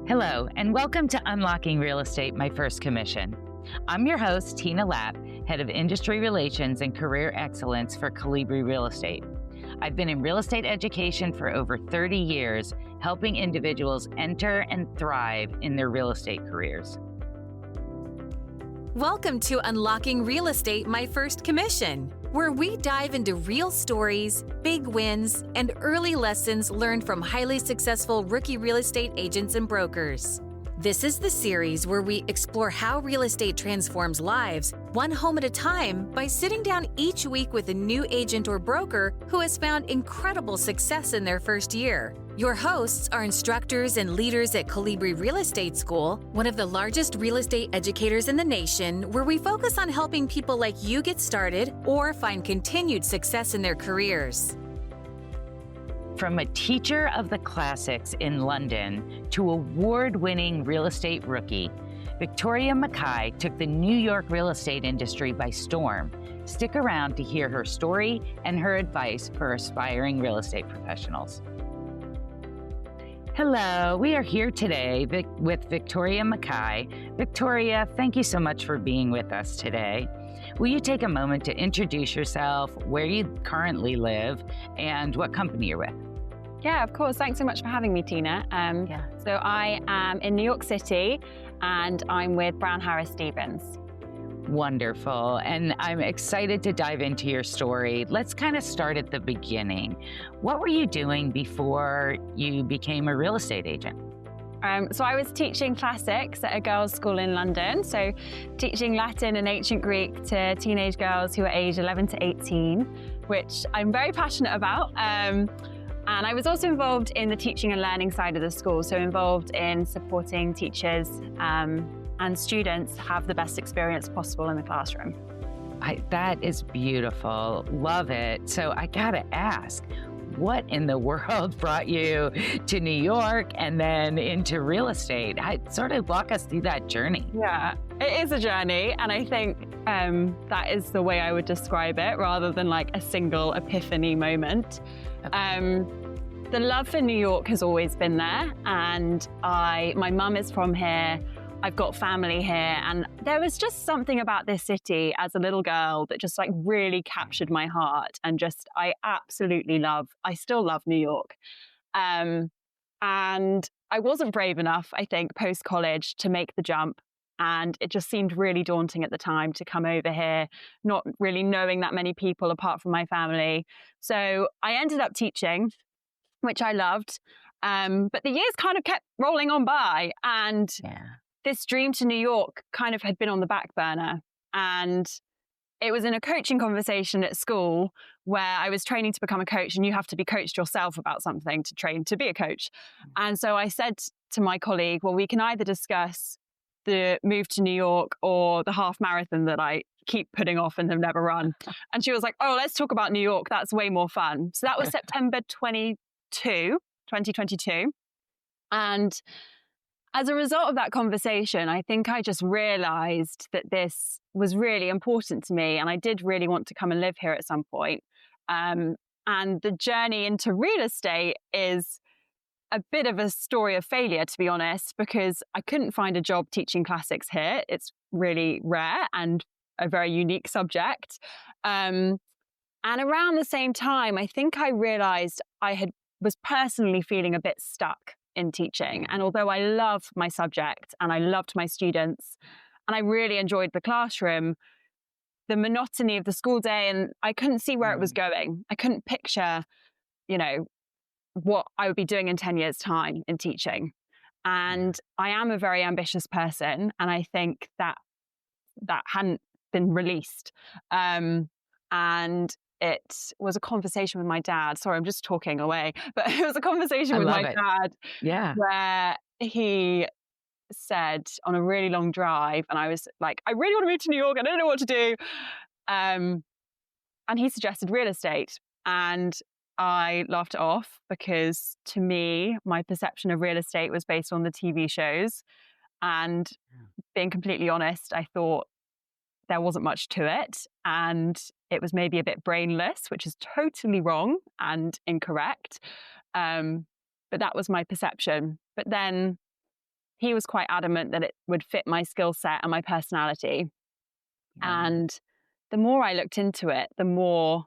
Hello, and welcome to Unlocking Real Estate, My First Commission. I'm your host, Tina Lapp, Head of Industry Relations and Career Excellence for Colibri Real Estate. I've been in real estate education for over 30 years, helping individuals enter and thrive in their real estate careers. Welcome to Unlocking Real Estate, My First Commission, where we dive into real stories, big wins, and early lessons learned from highly successful rookie real estate agents and brokers. This is the series where we explore how real estate transforms lives, one home at a time, by sitting down each week with a new agent or broker who has found incredible success in their first year. Your hosts are instructors and leaders at Colibri Real Estate School, one of the largest real estate educators in the nation, where we focus on helping people like you get started or find continued success in their careers. From a teacher of the classics in London to award-winning real estate rookie, Victoria Mackay took the New York real estate industry by storm. Stick around to hear her story and her advice for aspiring real estate professionals. Hello, we are here today with Victoria Mackay. Victoria, thank you so much for being with us today. Will you take a moment to introduce yourself, where you currently live, and what company you're with? Yeah, of course. Thanks so much for having me, Tina. So I am in New York City and I'm with Brown Harris Stevens. Wonderful. And I'm excited to dive into your story. Let's kind of start at the beginning. What were you doing before you became a real estate agent? So I was teaching classics at a girls' school in London. So teaching Latin and ancient Greek to teenage girls who are aged 11 to 18, which I'm very passionate about. And I was also involved in the teaching and learning side of the school. So involved in supporting teachers and students have the best experience possible in the classroom. That is beautiful. Love it. So I gotta ask, what in the world brought you to New York and then into real estate? Sort of walk us through that journey. Yeah, it is a journey. And I think that is the way I would describe it, rather than like a single epiphany moment. Okay. The love for New York has always been there. And my mum is from here. I've got family here, and there was just something about this city as a little girl that just like really captured my heart, and just I still love New York. And I wasn't brave enough, I think, post-college to make the jump, and it just seemed really daunting at the time to come over here, not really knowing that many people apart from my family. So I ended up teaching, which I loved, but the years kind of kept rolling on by, and this dream to New York kind of had been on the back burner. And it was in a coaching conversation at school where I was training to become a coach, and you have to be coached yourself about something to train to be a coach. And so I said to my colleague, well, we can either discuss the move to New York or the half marathon that I keep putting off and have never run. And she was like, oh, let's talk about New York. That's way more fun. So that was September 2022. And as a result of that conversation, I think I just realized that this was really important to me, and I did really want to come and live here at some point. And the journey into real estate is a bit of a story of failure, to be honest, because I couldn't find a job teaching classics here. It's really rare and a very unique subject. And around the same time, I think I realized was personally feeling a bit stuck in teaching. And although I love my subject and I loved my students and I really enjoyed the classroom, the monotony of the school day, and I couldn't see where it was going. I couldn't picture, what I would be doing in 10 years' time in teaching. And I am a very ambitious person, and I think that hadn't been released. And it was a conversation with my dad. Sorry, I'm just talking away. But it was a conversation with my dad where he said on a really long drive, and I was like, I really want to move to New York. I don't know what to do. And he suggested real estate. And I laughed it off because to me, my perception of real estate was based on the TV shows. And being completely honest, I thought there wasn't much to it. And it was maybe a bit brainless, which is totally wrong and incorrect. But that was my perception. But then he was quite adamant that it would fit my skill set and my personality. Yeah. And the more I looked into it, the more,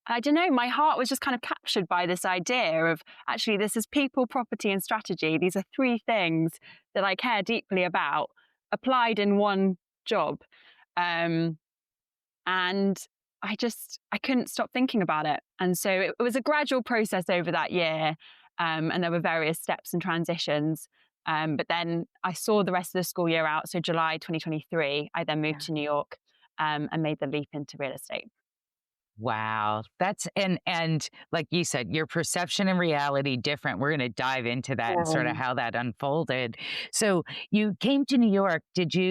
I don't know, my heart was just kind of captured by this idea of actually, this is people, property, and strategy. These are three things that I care deeply about, applied in one job. And I couldn't stop thinking about it. And so it was a gradual process over that year. And there were various steps and transitions. But then I saw the rest of the school year out. So July 2023, I then moved to New York and made the leap into real estate. Wow. That's and like you said, your perception and reality different. We're going to dive into that and sort of how that unfolded. So you came to New York.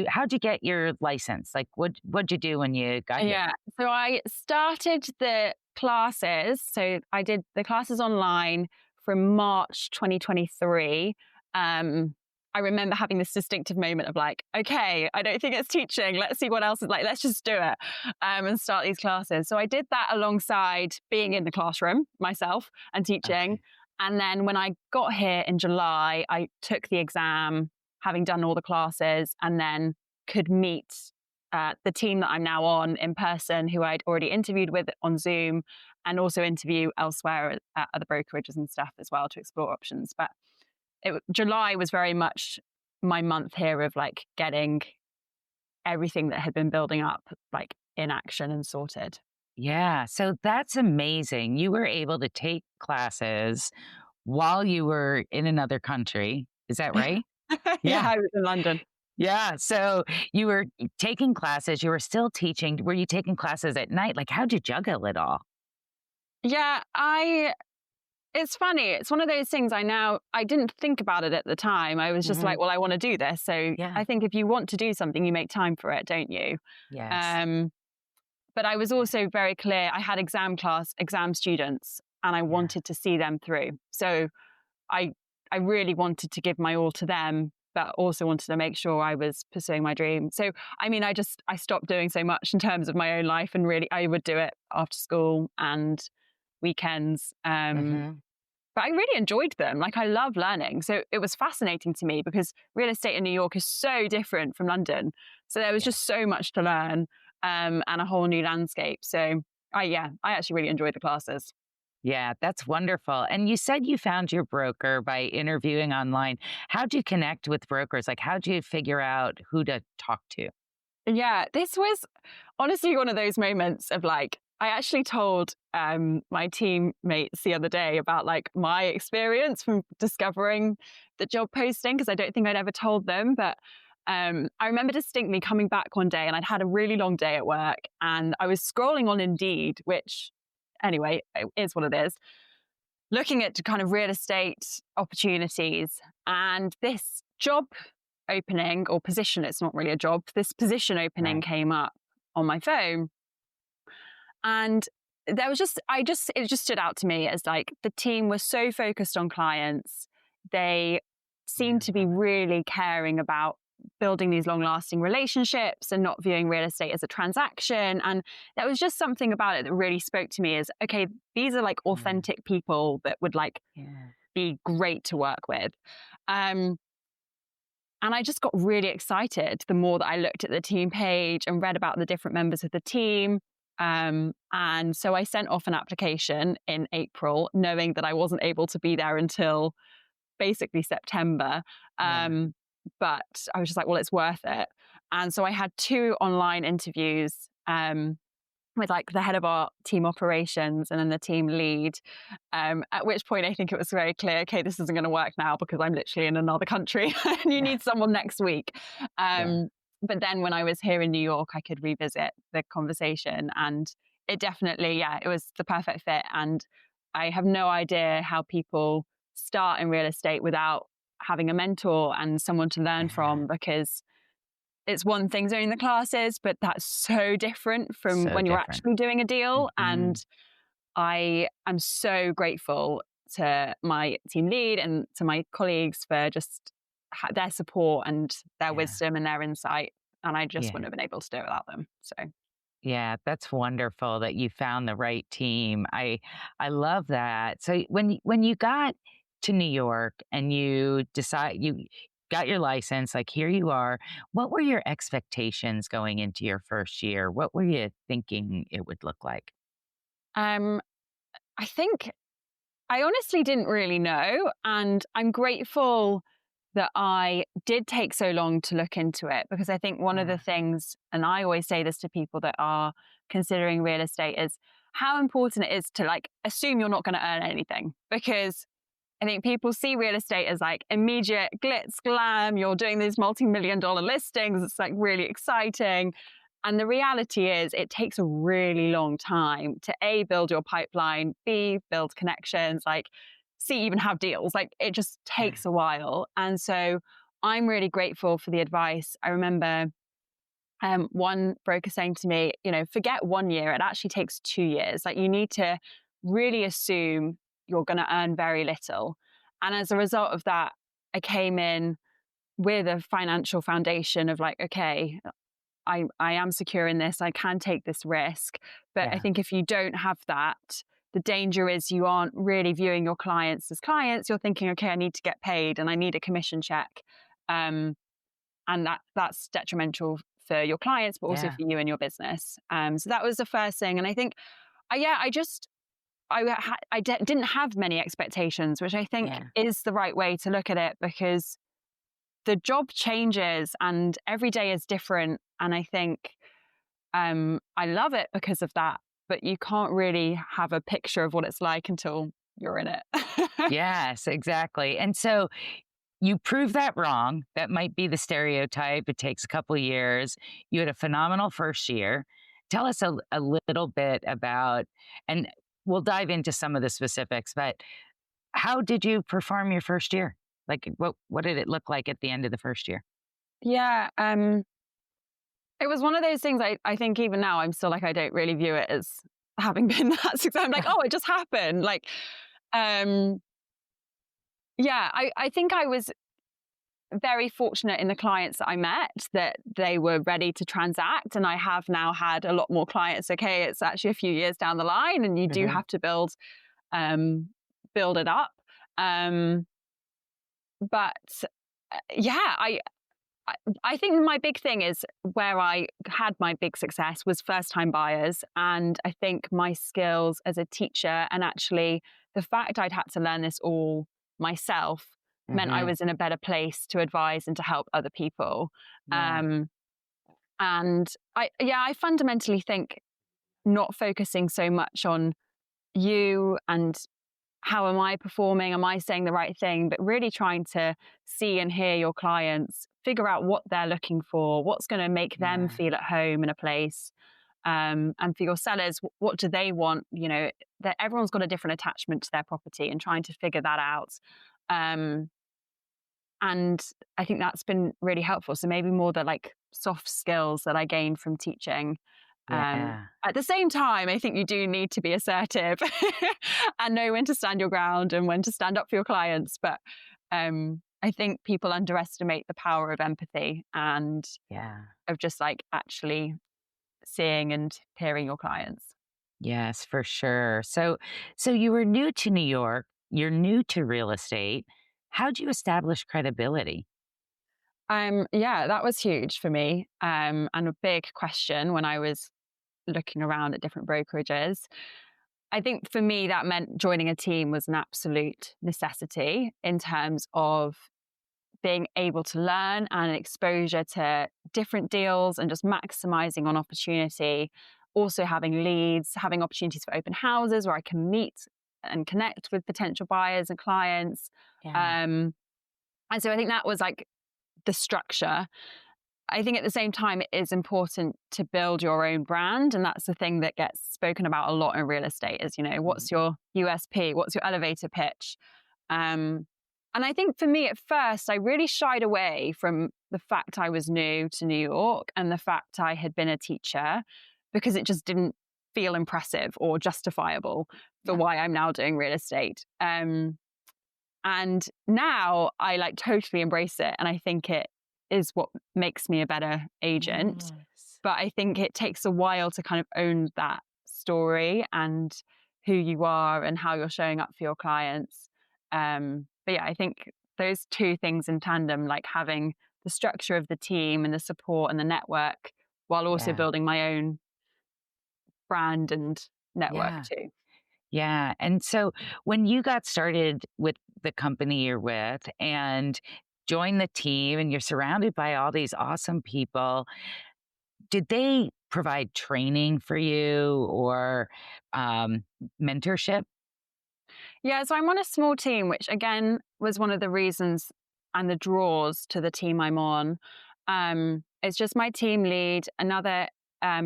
How'd you get your license? Like what'd you do when you got here? Yeah. So I started the classes. So I did the classes online from March 2023. I remember having this distinctive moment of like, okay, I don't think it's teaching. Let's see what else is like. Let's just do it and start these classes. So I did that alongside being in the classroom myself and teaching. Okay. And then when I got here in July, I took the exam, having done all the classes, and then could meet the team that I'm now on in person, who I'd already interviewed with on Zoom, and also interview elsewhere at other brokerages and stuff as well to explore options. But July was very much my month here of like getting everything that had been building up like in action and sorted. Yeah. So that's amazing. You were able to take classes while you were in another country. Is that right? Yeah, Yeah. I was in London. Yeah. So you were taking classes, you were still teaching. Were you taking classes at night? Like, how'd you juggle it all? Yeah, it's funny. It's one of those things I didn't think about it at the time. I was just like, well, I want to do this. So Yeah. I think if you want to do something, you make time for it, don't you? Yes. But I was also very clear. I had exam students, and I wanted to see them through. So I really wanted to give my all to them, but also wanted to make sure I was pursuing my dream. So, I mean, I stopped doing so much in terms of my own life, and really I would do it after school and weekends. But I really enjoyed them. Like, I love learning. So it was fascinating to me because real estate in New York is so different from London. So there was just so much to learn and a whole new landscape. So I actually really enjoyed the classes. Yeah, that's wonderful. And you said you found your broker by interviewing online. How'd you connect with brokers? Like, how'd you figure out who to talk to? Yeah, this was honestly one of those moments of like, I actually told my teammates the other day about like my experience from discovering the job posting, because I don't think I'd ever told them. But I remember distinctly coming back one day, and I'd had a really long day at work, and I was scrolling on Indeed, which anyway, it is what it is, looking at kind of real estate opportunities, and this job opening or position, it's not really a job, this position opening came up on my phone. And there was it just stood out to me as like the team was so focused on clients. They seemed to be really caring about building these long lasting relationships and not viewing real estate as a transaction. And there was just something about it that really spoke to me as, okay, these are like authentic people that would like be great to work with. And I just got really excited the more that I looked at the team page and read about the different members of the team. And so I sent off an application in April, knowing that I wasn't able to be there until basically September. But I was just like, well, it's worth it. And so I had 2 online interviews with like the head of our team operations and then the team lead, at which point I think it was very clear, okay, this isn't going to work now because I'm literally in another country and you need someone next week. But then when I was here in New York, I could revisit the conversation, and it definitely, it was the perfect fit. And I have no idea how people start in real estate without having a mentor and someone to learn from, because it's one thing doing the classes, but that's so different from when you're actually doing a deal. And I am so grateful to my team lead and to my colleagues for just their support and their wisdom and their insight. And I just wouldn't have been able to do it without them. So Yeah, that's wonderful that you found the right team. I love that. So when you got to New York and you got your license, like here you are. What were your expectations going into your first year? What were you thinking it would look like? Um, I think I honestly didn't really know. And I'm grateful that I did take so long to look into it, because I think one of the Yeah. things, and I always say this to people that are considering real estate, is how important it is to like assume you're not going to earn anything. Because I think people see real estate as like immediate glitz, glam. You're doing these multi-million dollar listings. It's like really exciting. And the reality is it takes a really long time to A, build your pipeline, B, build connections, like C, even have deals. Like it just Yeah. takes a while. And so I'm really grateful for the advice. I remember one broker saying to me, forget 1 year, it actually takes 2 years. Like you need to really assume you're going to earn very little. And as a result of that, I came in with a financial foundation of like, okay, I am secure in this, I can take this risk. But I Yeah. think if you don't have that, the danger is you aren't really viewing your clients as clients. You're thinking, okay, I need to get paid and I need a commission check. Um, and that's detrimental for your clients, but also Yeah. for you and your business. So that was the first thing. And I think, didn't have many expectations, which I think Yeah. is the right way to look at it, because the job changes and every day is different. And I think I love it because of that, but you can't really have a picture of what it's like until you're in it. Yes, exactly. And so you prove that wrong. That might be the stereotype. It takes a couple years. You had a phenomenal first year. Tell us a little bit about, and we'll dive into some of the specifics, but how did you perform your first year? Like what did it look like at the end of the first year? Yeah. It was one of those things I think even now I'm still like, I don't really view it as having been that success. I'm like, oh, it just happened. Like, um, yeah, I think I was very fortunate in the clients that I met, that they were ready to transact. And I have now had a lot more clients. Okay, it's actually a few years down the line and you do Hmm. have to um, build it up. Um, but yeah, I think my big thing is where I had my big success was first time buyers. And I think my skills as a teacher, and actually the fact I'd had to learn this all myself, meant I Hmm. was in a better place to advise and to help other people. Yeah. Um, and I fundamentally think not focusing so much on you and how am I performing? Am I saying the right thing? But really trying to see and hear your clients, figure out what they're looking for, what's going to make them Yeah. feel at home in a place. And for your sellers, what do they want? That everyone's got a different attachment to their property, and trying to figure that out. Um, and I think that's been really helpful. So maybe more the like soft skills that I gained from teaching. Yeah. At the same time, I think you do need to be assertive and know when to stand your ground and when to stand up for your clients. But I think people underestimate the power of empathy and Yeah. of just like actually seeing and hearing your clients. Yes, for sure. So you were new to New York, you're new to real estate. How'd you establish credibility? Yeah, that was huge for me, and a big question when I was looking around at different brokerages. I think for me, that meant joining a team was an absolute necessity in terms of being able to learn and exposure to different deals and just maximizing on opportunity. Also, having leads, having opportunities for open houses where I can meet and connect with potential buyers and clients. Yeah. Um, and so I think that was like the structure. I think at the same time, it is important to build your own brand. And that's the thing that gets spoken about a lot in real estate is, Mhm. what's your USP? What's your elevator pitch? Um, and I think for me at first, I really shied away from the fact I was new to New York and the fact I had been a teacher, because it just didn't feel impressive or justifiable for Yeah. why I'm now doing real estate. And now I like totally embrace it. And I think it is what makes me a better agent. Yes. But I think it takes a while to kind of own that story and who you are and how you're showing up for your clients. But yeah, I think those two things in tandem, like having the structure of the team and the support and the network while also Yeah. building my own brand and network Yeah. too. Yeah. And so when you got started with the company you're with and joined the team and you're surrounded by all these awesome people, did they provide training for you or um, mentorship? Yeah, so I'm on a small team, which again was one of the reasons and the draws to the team I'm on. It's just my team lead, another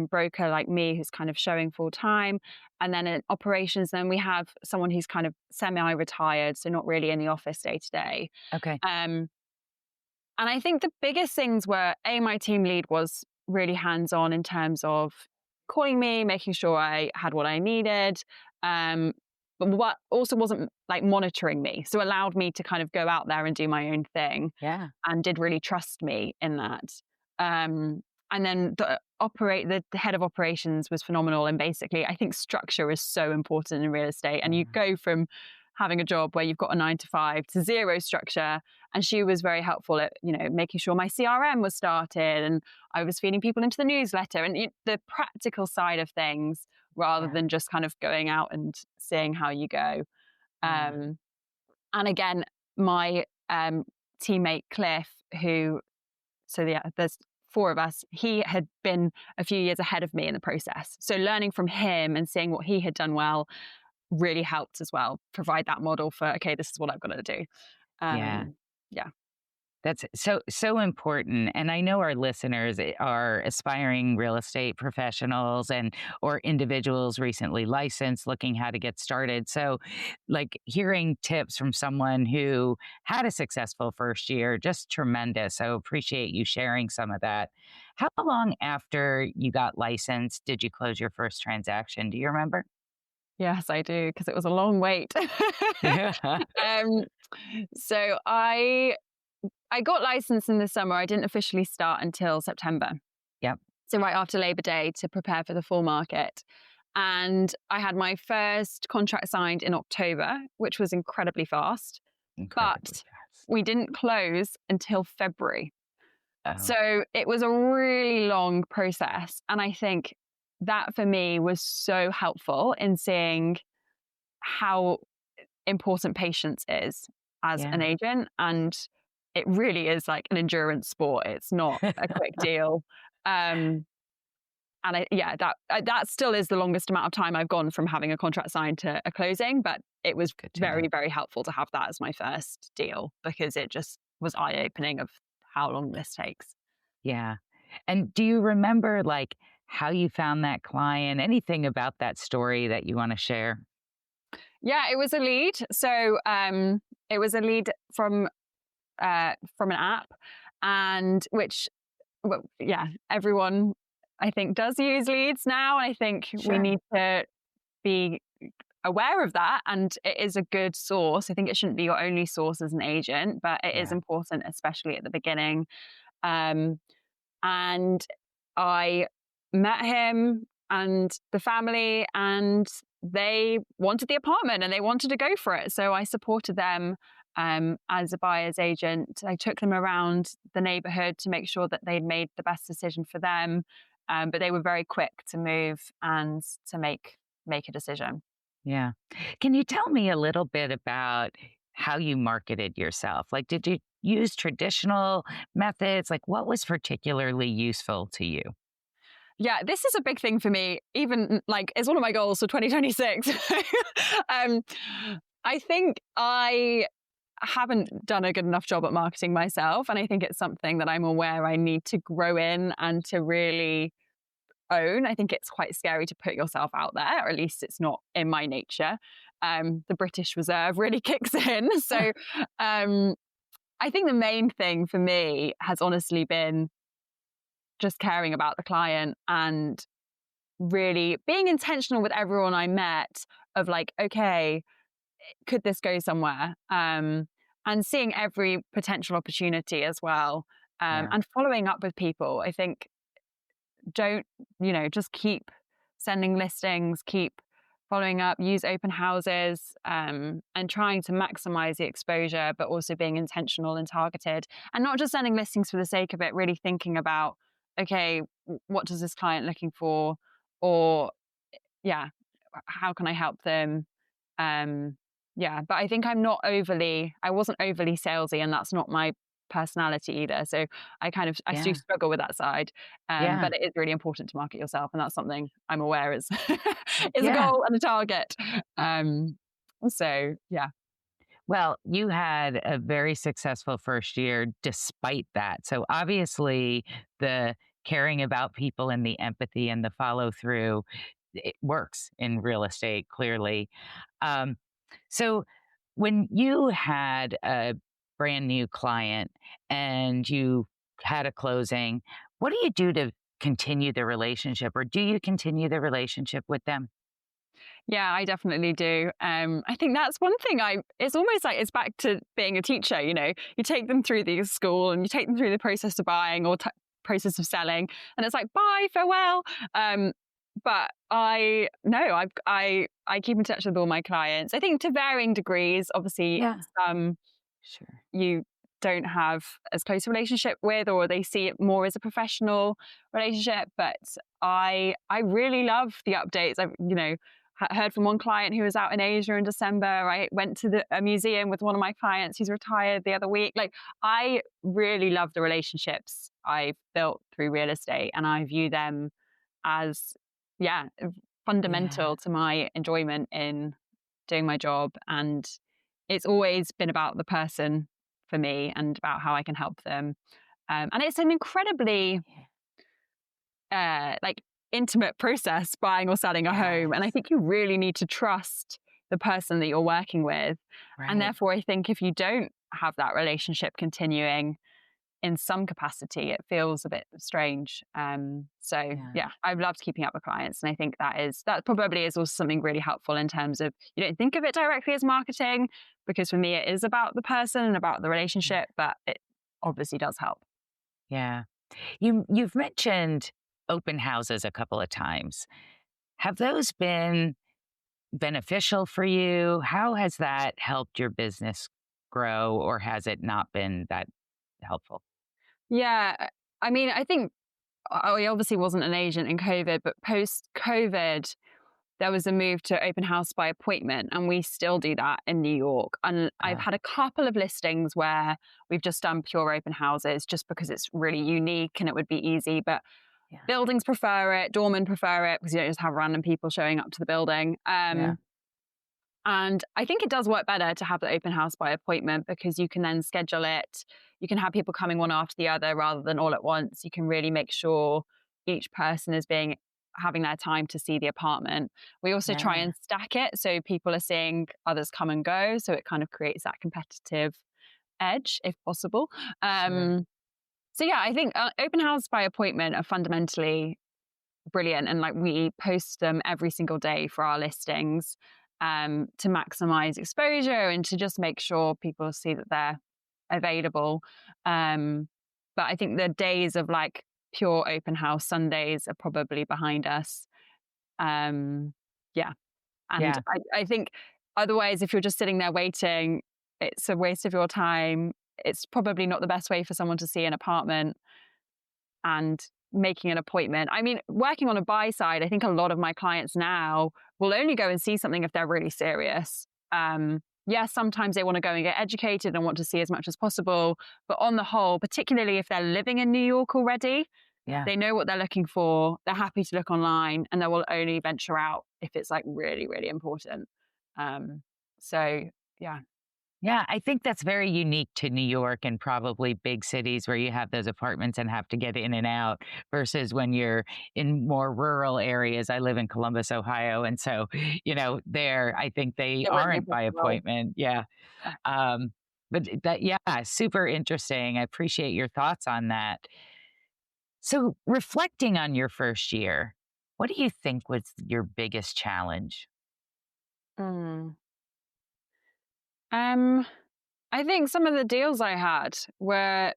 broker like me who's kind of showing full time, and then in operations, then we have someone who's kind of semi-retired, so not really in the office day to day. Okay. Um, And I think the biggest things were my team lead was really hands on in terms of calling me, making sure I had what I needed. But what also wasn't like monitoring me. So allowed me to kind of go out there and do my own thing Yeah. and did really trust me in that. Um, and then the head of operations was phenomenal. And basically, I think structure is so important in real estate. And you Mhm. go from having a job where you've got a 9 to 5 to zero structure. And she was very helpful at, making sure my CRM was started and I was feeding people into the newsletter and the practical side of things rather Yeah. than just kind of going out and seeing how you go. Yeah. Um, and again, my teammate Cliff, there's four of us. He had been a few years ahead of me in the process. So learning from him and seeing what he had done well really helped as well, provide that model for, okay, this is what I've got to do. Yeah. Yeah. That's so important. And I know our listeners are aspiring real estate professionals and or individuals recently licensed looking how to get started. So like hearing tips from someone who had a successful first year, just tremendous. So appreciate you sharing some of that. How long after you got licensed did you close your first transaction? Do you remember? Yes, I do, because it was a long wait. Yeah. um, so I got licensed in the summer. I didn't officially start until September. Yep. So right after Labor Day to prepare for the full market. And I had my first contract signed in October, which was incredibly fast. Incredibly But fast. we didn't close until February. Oh, So it was a really long process. And I think that for me was so helpful in seeing how important patience is as an yeah. agent. And it really is like an endurance sport. It's not a quick deal. Um, that still is the longest amount of time I've gone from having a contract signed to a closing, but it was Good to know. very, very helpful to have that as my first deal because it just was eye opening of how long this takes. Yeah. And do you remember like how you found that client? Anything about that story that you want to share? Yeah, it was a lead. So it was a lead from an app, and which, well, yeah, everyone I think does use leads now. I think we Sure. need to be aware of that, and it is a good source. I think it shouldn't be your only source as an agent, but it is Yeah. important, especially at the beginning. Um, and I met him and the family, and they wanted the apartment and they wanted to go for it. So I supported them as a buyer's agent. I took them around the neighborhood to make sure that they'd made the best decision for them. But they were very quick to move and to make a decision. Yeah. Can you tell me a little bit about how you marketed yourself? Like, did you use traditional methods? Like, what was particularly useful to you? Yeah, this is a big thing for me. Even like it's one of my goals for 2026. um, I think I haven't done a good enough job at marketing myself, and I think it's something that I'm aware I need to grow in and to really own. I think it's quite scary to put yourself out there, or at least it's not in my nature. The British Reserve really kicks in. So um, I think the main thing for me has honestly been just caring about the client and really being intentional with everyone I met of like, okay, could this go somewhere? And seeing every potential opportunity as well. Yeah. And following up with people. I think don't, just keep sending listings, keep following up, use open houses, and trying to maximize the exposure, but also being intentional and targeted, and not just sending listings for the sake of it, really thinking about, okay, what does this client looking for? Or yeah, how can I help them? Yeah, but I think I wasn't overly salesy, and that's not my personality either. So I do Yeah. struggle with that side. Yeah. But it is really important to market yourself. And that's something I'm aware is, is a Yeah. goal and a target. So yeah. Well, you had a very successful first year despite that. So obviously, the caring about people and the empathy and the follow through, it works in real estate, clearly. Um, so when you had a brand new client and you had a closing, what do you do to continue the relationship, or do you continue the relationship with them? Yeah, I definitely do. I think that's one thing it's almost like it's back to being a teacher, you take them through the school and you take them through the process of buying or process of selling. And it's like, bye, farewell. But I keep in touch with all my clients. I think to varying degrees, obviously Yeah, some sure. you don't have as close a relationship with, or they see it more as a professional relationship. But I really love the updates. I've heard from one client who was out in Asia in December. I went to a museum with one of my clients who's retired the other week. Like, I really love the relationships I've built through real estate, and I view them as, yeah, Yeah, fundamental to my enjoyment in doing my job. And it's always been about the person for me and about how I can help them. And it's an incredibly yeah. like intimate process buying or selling a home. And I Yes, think you really need to trust the person that you're working with. And right. therefore, I think if you don't have that relationship continuing in some capacity, it feels a bit strange. So Yeah, yeah, I've loved keeping up with clients. And I think that probably is also something really helpful in terms of, you don't think of it directly as marketing, because for me, it is about the person and about the yeah, relationship, but it obviously does help. yeah. You've mentioned open houses a couple of times. Have those been beneficial for you? How has that helped your business grow, or has it not been that helpful? Yeah. I mean, I think I obviously wasn't an agent in COVID, but post COVID, there was a move to open house by appointment, and we still do that in New York. And I've Uh, had a couple of listings where we've just done pure open houses just because it's really unique and it would be easy. But yeah, buildings prefer it, doormen prefer it because you don't just have random people showing up to the building. yeah, And I think it does work better to have the open house by appointment because you can then schedule it. You can have people coming one after the other rather than all at once. You can really make sure each person is having their time to see the apartment. We also try yeah, and stack it so people are seeing others come and go. So it kind of creates that competitive edge if possible. sure. So yeah, I think open house by appointment are fundamentally brilliant, and like we post them every single day for our listings, to maximize exposure and to just make sure people see that they're available. But I think the days of like pure open house Sundays are probably behind us. um yeah, and Yeah, I think otherwise, if you're just sitting there waiting, it's a waste of your time. It's probably not the best way for someone to see an apartment. And making an appointment. I mean, working on a buy side, I think a lot of my clients now will only go and see something if they're really serious. Yes, sometimes they want to go and get educated and want to see as much as possible. But on the whole, particularly if they're living in New York already, yeah. they know what they're looking for. They're happy to look online, and they will only venture out if it's like really, really important. Um, so, yeah. Yeah, I think that's very unique to New York and probably big cities where you have those apartments and have to get in and out versus when you're in more rural areas. I live in Columbus, Ohio. And so, there, I think they Still in aren't different by role. appointment. Yeah. Um, but that, yeah, super interesting. I appreciate your thoughts on that. So, reflecting on your first year, what do you think was your biggest challenge? Mm. Um, I think some of the deals I had were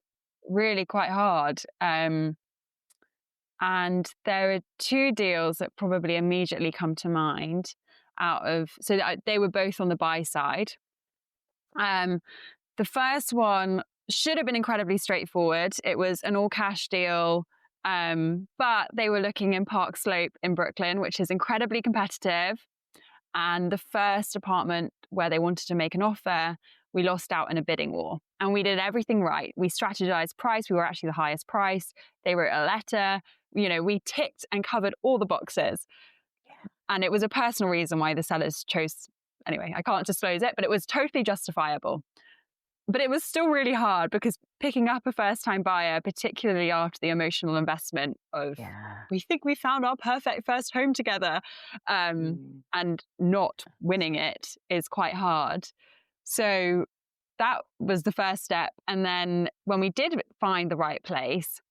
really quite hard. And there are two deals that probably immediately come to mind. they were both on the buy side. The first one should have been incredibly straightforward. It was an all cash deal, but they were looking in Park Slope in Brooklyn, which is incredibly competitive. And the first apartment where they wanted to make an offer, we lost out in a bidding war. And we did everything right. We strategized price. We were actually the highest price. They wrote a letter. We ticked and covered all the boxes. And it was a personal reason why the sellers chose. Anyway, I can't disclose it, but it was totally justifiable. But it was still really hard because picking up a first-time buyer, particularly after the emotional investment of, we think we found our perfect first home together, and not winning it is quite hard. So that was the first step. And then when we did find the right place,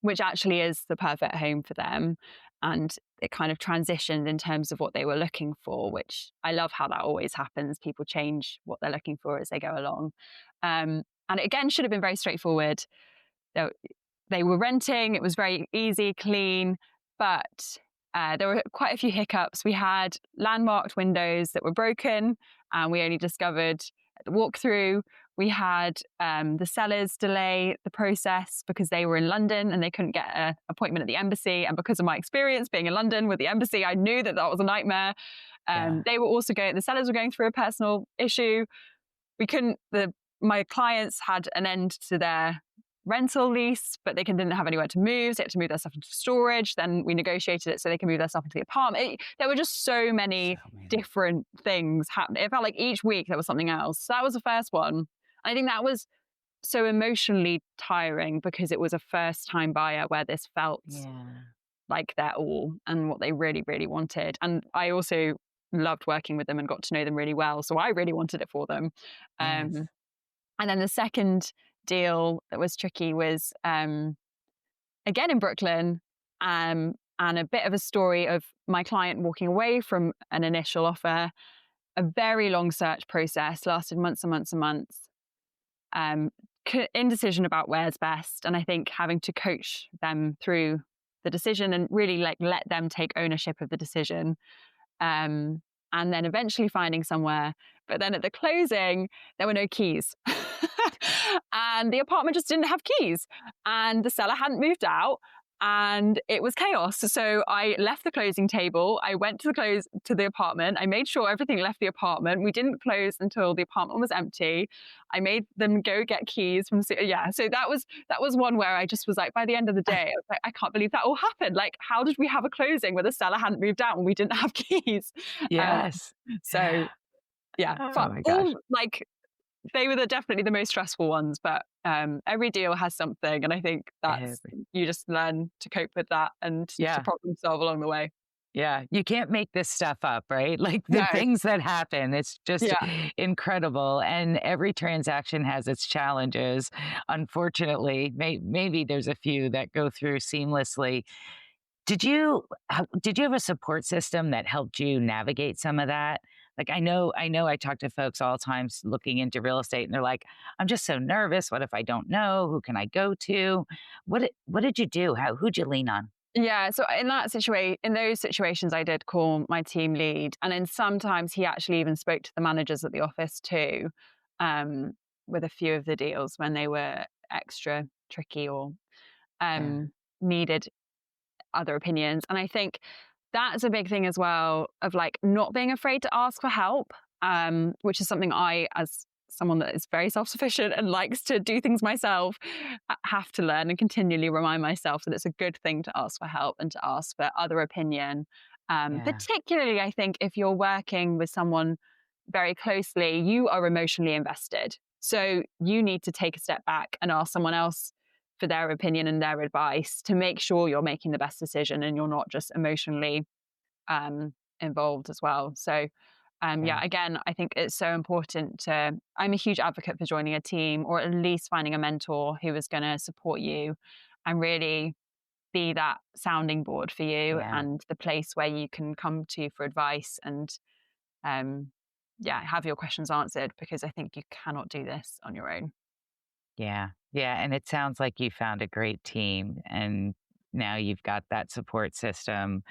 which actually is the perfect home for them, and it kind of transitioned in terms of what they were looking for, which I love how that always happens. People change what they're looking for as they go along. And it again should have been very straightforward. They were renting. It was very easy, clean, but there were quite a few hiccups. We had landmarked windows that were broken, and we only discovered at the walkthrough. We had the sellers delay the process because they were in London and they couldn't get an appointment at the embassy. And because of my experience being in London with the embassy, I knew that was a nightmare. They were also the sellers were going through a personal issue. My clients had an end to their rental lease, but they didn't have anywhere to move. So they had to move their stuff into storage. Then we negotiated it so they can move their stuff into the apartment. There were just so many different things happening. It felt like each week there was something else. So that was the first one. I think that was so emotionally tiring because it was a first-time buyer where this felt like their all and what they really, really wanted. And I also loved working with them and got to know them really well. So I really wanted it for them. And then the second deal that was tricky was, again, in Brooklyn, and a bit of a story of my client walking away from an initial offer. A very long search process, lasted months and months and months. Indecision about where's best. And I think having to coach them through the decision and really let them take ownership of the decision. And then eventually finding somewhere. But then at the closing, there were no keys. And the apartment just didn't have keys. And the seller hadn't moved out. And it was chaos. So I left the closing table. I went to the apartment. I made sure everything left the apartment. We didn't close until the apartment was empty. I made them go get keys from. So that was one where I just was like, by the end of the day, I was like, I can't believe that all happened. Like, how did we have a closing where the seller hadn't moved out and we didn't have keys? Yes. Oh my gosh. They were definitely the most stressful ones, but every deal has something. And I think you just learn to cope with that and to problem solve along the way. Yeah, you can't make this stuff up, right? Like the things that happen, it's just incredible. And every transaction has its challenges. Unfortunately, maybe there's a few that go through seamlessly. Did you have a support system that helped you navigate some of that? Like, I know I talk to folks all the time looking into real estate and they're like, I'm just so nervous. What if I don't know? Who can I go to? What did you do? Who'd you lean on? Yeah. So in those situations, I did call my team lead. And then sometimes he actually even spoke to the managers at the office too, with a few of the deals when they were extra tricky or needed other opinions. And I think that's a big thing as well of not being afraid to ask for help, which is something I, as someone that is very self-sufficient and likes to do things myself, have to learn and continually remind myself that it's a good thing to ask for help and to ask for other opinion. Particularly, I think if you're working with someone very closely, you are emotionally invested. So you need to take a step back and ask someone else for their opinion and their advice to make sure you're making the best decision and you're not just emotionally involved as well. So again, I think it's so important I'm a huge advocate for joining a team or at least finding a mentor who is going to support you and really be that sounding board for you and the place where you can come to for advice and have your questions answered, because I think you cannot do this on your own. Yeah. And it sounds like you found a great team and now you've got that support system.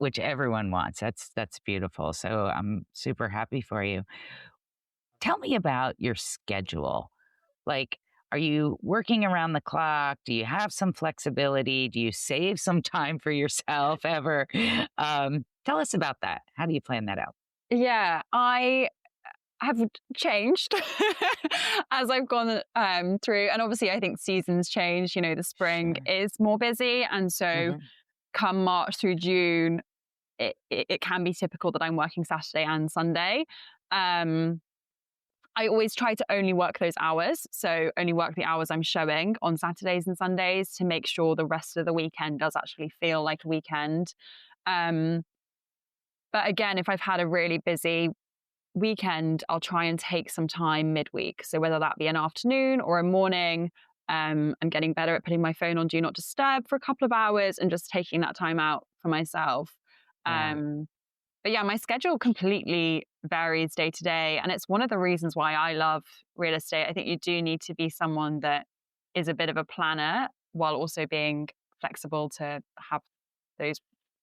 which everyone wants. That's beautiful. So I'm super happy for you. Tell me about your schedule. Like, are you working around the clock? Do you have some flexibility? Do you save some time for yourself ever? Tell us about that. How do you plan that out? Yeah, I have changed as I've gone through. And obviously, I think seasons change. The spring Sure. is more busy. And so Hmm. come March through June, it can be typical that I'm working Saturday and Sunday. Um, I always try to only work those hours. So only work the hours I'm showing on Saturdays and Sundays to make sure the rest of the weekend does actually feel like a weekend. Um, but again, if I've had a really busy weekend, I'll try and take some time midweek. So whether that be an afternoon or a morning, I'm getting better at putting my phone on do not disturb for a couple of hours and just taking that time out for myself. Yeah. Um, but yeah, my schedule completely varies day to day. And it's one of the reasons why I love real estate. I think you do need to be someone that is a bit of a planner while also being flexible to have those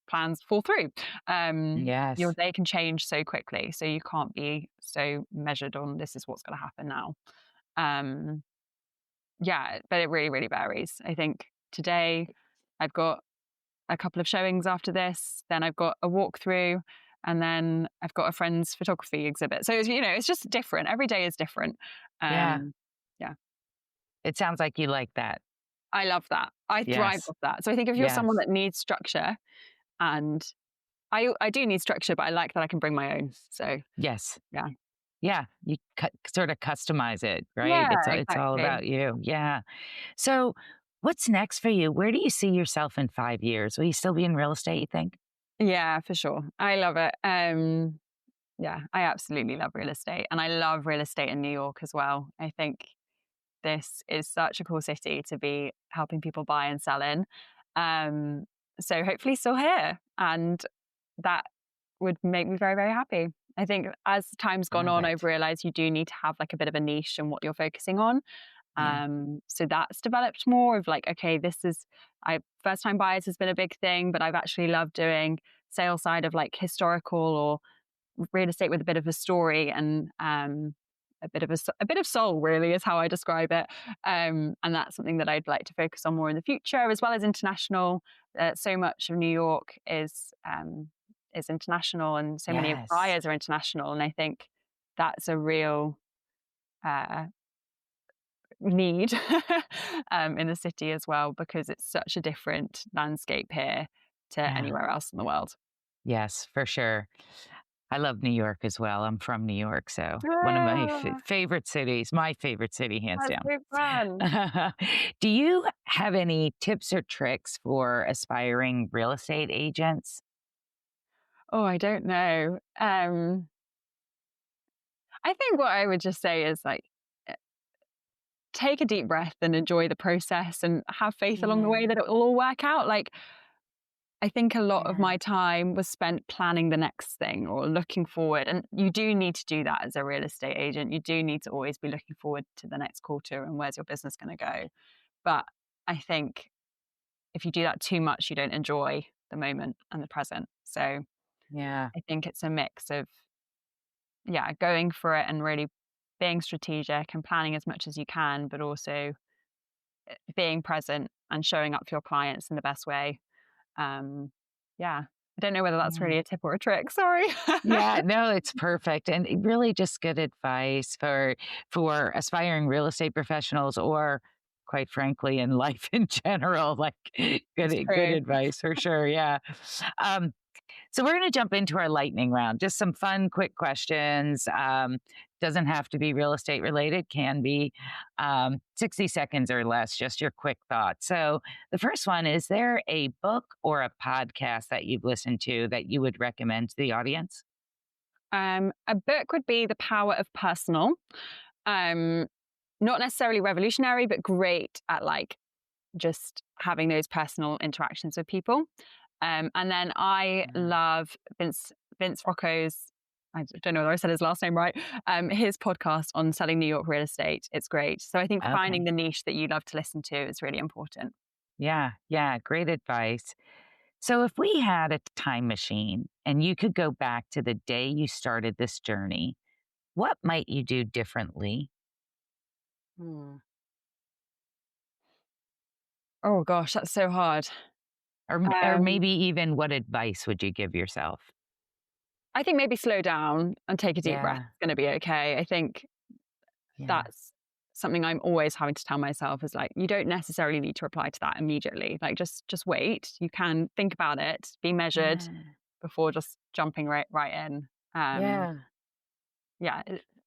plans fall through. Your Yes. day can change so quickly. So you can't be so measured on this is what's going to happen now. Um, yeah, but it really, really varies. I think today I've got a couple of showings after this, then I've got a walkthrough, and then I've got a friend's photography exhibit. So, it's just different. Every day is different. Yeah. Um, yeah, It sounds like you like that. I love that. I thrive Yes. off that. So I think if you're someone Yes. that needs structure, and I do need structure, but I like that I can bring my own. So Yes. yeah. Yeah. You sort of customize it, right? Yeah, It's all exactly. about you. Yeah. So what's next for you? Where do you see yourself in 5 years? Will you still be in real estate, you think? Yeah, for sure. I love it. Yeah, I absolutely love real estate. And I love real estate in New York as well. I think this is such a cool city to be helping people buy and sell in. Um, so hopefully still here. And that would make me very, very happy. I think as time's gone Love on, I've it. realized you do need to have like a bit of a niche in what you're focusing on. Yeah. So that's developed more of like, okay, this is I first time buyers has been a big thing, but I've actually loved doing sales side of like historical or real estate with a bit of a story and a bit of soul really is how I describe it. And that's something that I'd like to focus on more in the future, as well as international. So much of New York is international, and so many of Yes. buyers are international. And I think that's a real uh, need in the city as well, because it's such a different landscape here to Yeah. anywhere else in the world. Yes, for sure. I love New York as well. I'm from New York, so one of my Ah, favorite cities, my favorite city, hands that's down. so fun. Do you have any tips or tricks for aspiring real estate agents? Oh, I don't know. I think what I would just say is like, eh, take a deep breath and enjoy the process and have faith along the Yeah, way that it will all work out. Like, I think a lot of yeah, my time was spent planning the next thing or looking forward. And you do need to do that as a real estate agent. You do need to always be looking forward to the next quarter and where's your business going to go. But I think if you do that too much, you don't enjoy the moment and the present. So yeah, I think it's a mix of, yeah, going for it and really being strategic and planning as much as you can, but also being present and showing up for your clients in the best way. Um, yeah. I don't know whether that's yeah. really a tip or a trick. Sorry. Yeah, no, it's perfect, and really just good advice for aspiring real estate professionals, or quite frankly, in life in general. Like It's good true. advice for sure. Yeah. Um, So we're going to jump into our lightning round. Just some fun, quick questions. Doesn't have to be real estate related. Can be 60 seconds or less. Just your quick thoughts. So the first one: is there a book or a podcast that you've listened to that you would recommend to the audience? A book would be The Power of Personal. Um, Not necessarily revolutionary, but great at like just having those personal interactions with people. And then I Yeah. love Vince Rocco's. I don't know whether I said his last name right. His podcast on selling New York real estate. It's great. So I think finding Okay. the niche that you love to listen to is really important. Yeah. Yeah. Great advice. So, if we had a time machine and you could go back to the day you started this journey, what might you do differently? Hmm. Oh gosh, that's so hard. Or Um, maybe even what advice would you give yourself? I think maybe slow down and take a deep breath. Yeah, It's going to be okay. I think yeah, that's something I'm always having to tell myself is like, you don't necessarily need to reply to that immediately. Like, just wait. You can think about it, be measured yeah, before just jumping right in. Um, yeah. yeah,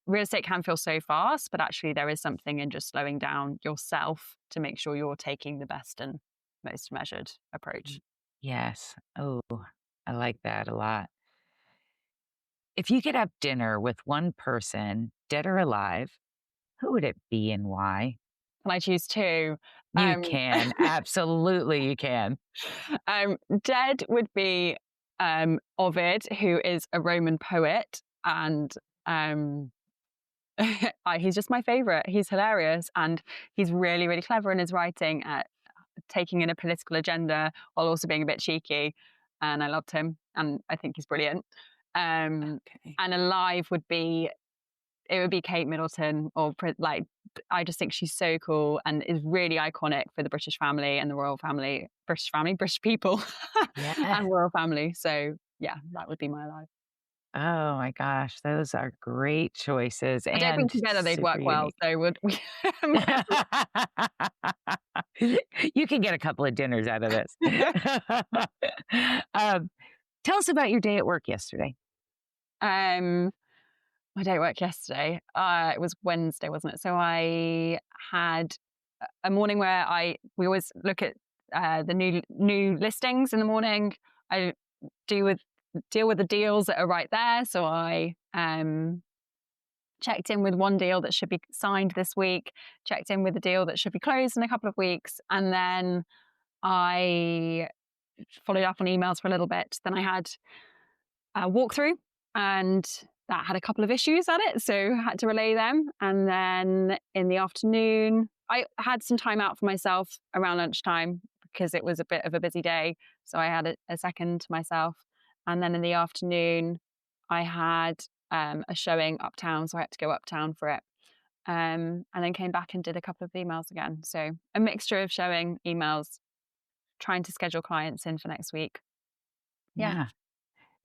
real estate can feel so fast, but actually there is something in just slowing down yourself to make sure you're taking the best and most measured approach. Yes. Oh, I like that a lot. If you could have dinner with one person, dead or alive, who would it be and why? Can I choose two? You Um, can. Absolutely, you can. Dead would be Ovid, who is a Roman poet, and um, he's just my favorite. He's hilarious, and he's really, really clever in his writing at taking in a political agenda while also being a bit cheeky. And I loved him, and I think he's brilliant. Okay. And alive would be it would be Kate Middleton, or like I just think she's so cool and is really iconic for the British family and the royal family, British people, Yeah. and royal family. So yeah, that would be my life. Oh my gosh, those are great choices I don't and think together they'd super work well. unique. So would we? You can get a couple of dinners out of this. um, Tell us about your day at work yesterday. um, my day at work yesterday. It was Wednesday, wasn't it? So I had a morning where we always look at the new listings in the morning. I do with deal with the deals that are right there. So I checked in with one deal that should be signed this week, checked in with a deal that should be closed in a couple of weeks, and then I followed up on emails for a little bit. Then I had a walkthrough, and that had a couple of issues at it, so I had to relay them. And then in the afternoon, I had some time out for myself around lunchtime because it was a bit of a busy day. So I had a second to myself. And then in the afternoon, I had a showing uptown, so I had to go uptown for it. And then came back and did a couple of emails again. So a mixture of showing emails, trying to schedule clients in for next week. Yeah. Yeah,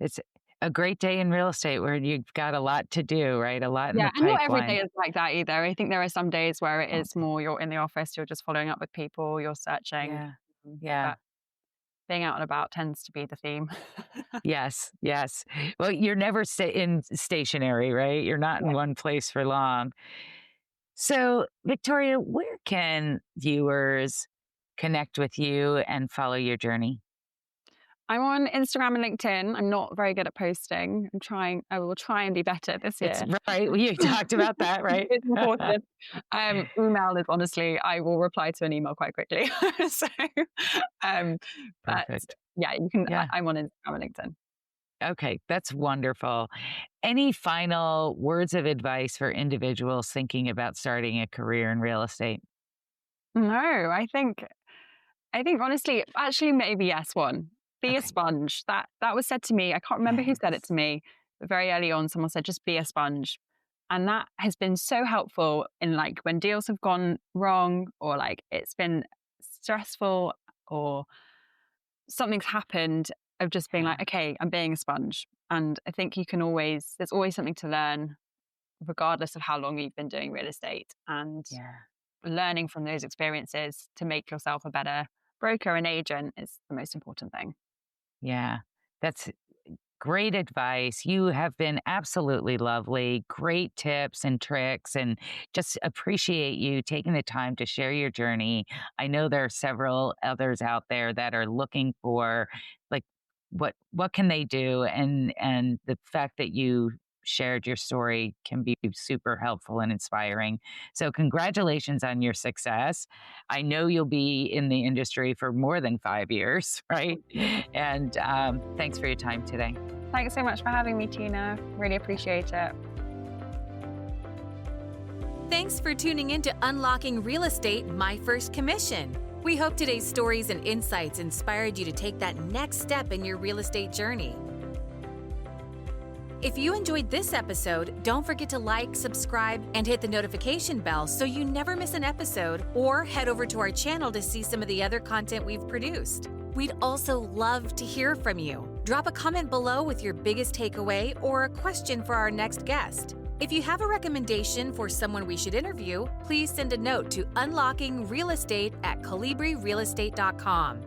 it's a great day in real estate where you've got a lot to do, right? A lot in Yeah, the and not every day pipeline. is like that either. I think there are some days where it is Okay. more you're in the office, you're just following up with people, you're searching. Yeah. Yeah. But being out and about tends to be the theme. Yes. Yes. Well, you're never in stationary, right? You're not in Yeah. one place for long. So, Victoria, where can viewers connect with you and follow your journey? I'm on Instagram and LinkedIn. I'm not very good at posting. I will try and be better this It's year. right. You talked about that, right? It's important. Email is honestly, I will reply to an email quite quickly. So, um, but Perfect. yeah, you can, Yeah. I'm on Instagram and LinkedIn. Okay. That's wonderful. Any final words of advice for individuals thinking about starting a career in real estate? No, I think honestly, actually, maybe yes. One, be a Okay. sponge. That was said to me. I can't remember who said it to Yes. me, but very early on, someone said, "Just be a sponge," and that has been so helpful in like when deals have gone wrong or like it's been stressful or something's happened. Of just being like, Yeah. okay, I'm being a sponge, and I think there's always something to learn, regardless of how long you've been doing real estate, and Yeah. learning from those experiences to make yourself a better broker and agent is the most important thing. Yeah. That's great advice. You have been absolutely lovely. Great tips and tricks, and just appreciate you taking the time to share your journey. I know there are several others out there that are looking for like what can they do, and the fact that you shared your story can be super helpful and inspiring. So congratulations on your success. I know you'll be in the industry for more than 5 years, right? And thanks for your time today. Thanks so much for having me, Tina. Really appreciate it. Thanks for tuning in to Unlocking Real Estate My First Commission. We hope today's stories and insights inspired you to take that next step in your real estate journey. If you enjoyed this episode, don't forget to like, subscribe, and hit the notification bell so you never miss an episode, or head over to our channel to see some of the other content we've produced. We'd also love to hear from you. Drop a comment below with your biggest takeaway or a question for our next guest. If you have a recommendation for someone we should interview, please send a note to unlockingrealestate@colibrirealestate.com.